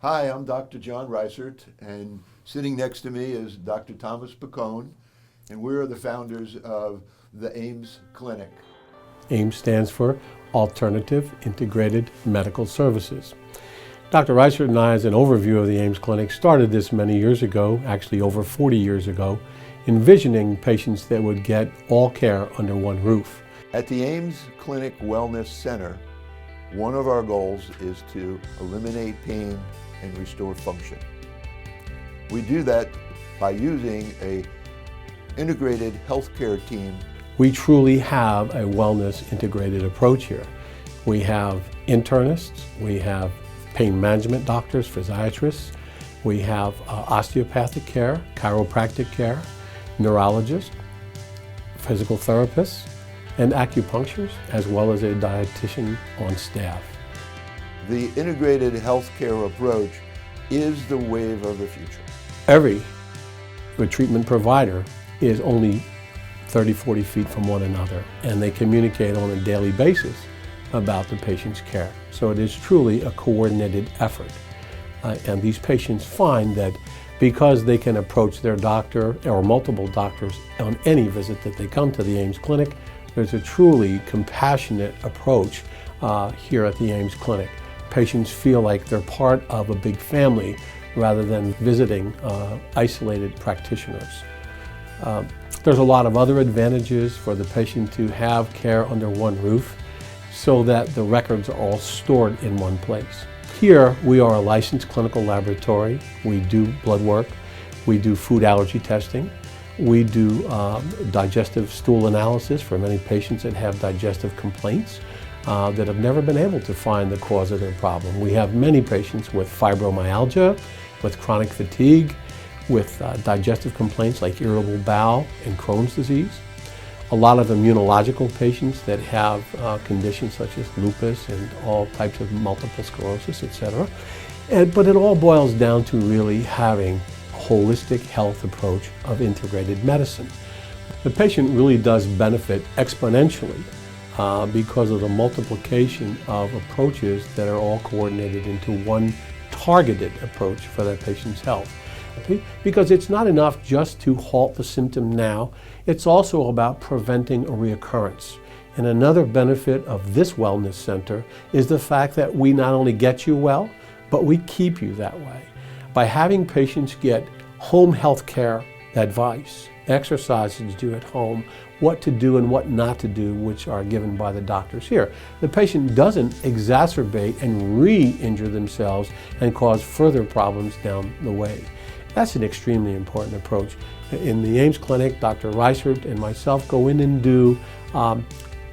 Hi, I'm Dr. John Reisert, and sitting next to me is Dr. Thomas Picone, and we're the founders of the AIMS Clinic. AIMS stands for Alternative Integrated Medical Services. Dr. Reisert and I, as an overview of the AIMS Clinic, started this many years ago, actually over 40 years ago, envisioning patients that would get all care under one roof. At the AIMS Clinic Wellness Center, one of our goals is to eliminate pain and restore function. We do that by using an integrated healthcare team. We truly have a wellness integrated approach here. We have internists, we have pain management doctors, physiatrists, we have osteopathic care, chiropractic care, neurologists, physical therapists, and acupuncturists, as well as a dietitian on staff. The integrated healthcare approach is the wave of the future. Every treatment provider is only 30, 40 feet from one another, and they communicate on a daily basis about the patient's care. So it is truly a coordinated effort. And these patients find that because they can approach their doctor or multiple doctors on any visit that they come to the AIMS Clinic, there's a truly compassionate approach here at the AIMS Clinic. Patients feel like they're part of a big family rather than visiting isolated practitioners. There's a lot of other advantages for the patient to have care under one roof so that the records are all stored in one place. Here we are a licensed clinical laboratory. We do blood work, we do food allergy testing, we do digestive stool analysis for many patients that have digestive complaints that have never been able to find the cause of their problem. We have many patients with fibromyalgia, with chronic fatigue, with digestive complaints like irritable bowel and Crohn's disease. A lot of immunological patients that have conditions such as lupus and all types of multiple sclerosis, etc. But it all boils down to really having a holistic health approach of integrated medicine. The patient really does benefit exponentially because of the multiplication of approaches that are all coordinated into one targeted approach for that patient's health. Because it's not enough just to halt the symptom now, it's also about preventing a reoccurrence. And another benefit of this wellness center is the fact that we not only get you well, but we keep you that way. By having patients get home health care advice, exercises to do at home, what to do and what not to do, which are given by the doctors here. The patient doesn't exacerbate and re-injure themselves and cause further problems down the way. That's an extremely important approach. In the AIMS Clinic, Dr. Reisert and myself go in and do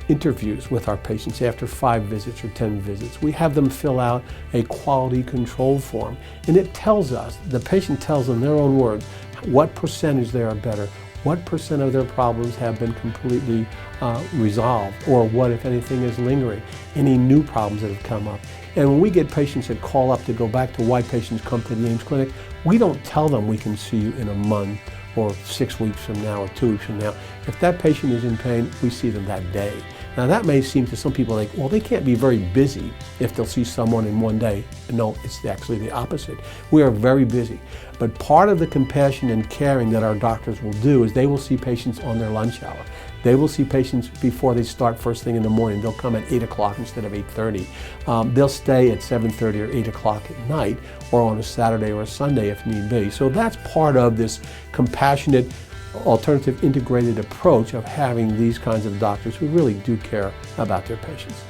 interviews with our patients after 5 visits or 10 visits. We have them fill out a quality control form, and it tells us, the patient tells in their own words, what percentage they are better, what percent of their problems have been completely resolved, or what, if anything, is lingering, any new problems that have come up. And when we get patients that call up to go back to why patients come to the AIMS Clinic, we don't tell them we can see you in a month or 6 weeks from now or 2 weeks from now. If that patient is in pain, we see them that day. Now that may seem to some people like, well, they can't be very busy if they'll see someone in one day. No, it's actually the opposite. We are very busy. But part of the compassion and caring that our doctors will do is they will see patients on their lunch hour. They will see patients before they start first thing in the morning. They'll come at 8 o'clock instead of 8:30. They'll stay at 7:30 or 8 o'clock at night or on a Saturday or a Sunday if need be. So that's part of this compassionate, alternative integrated approach of having these kinds of doctors who really do care about their patients.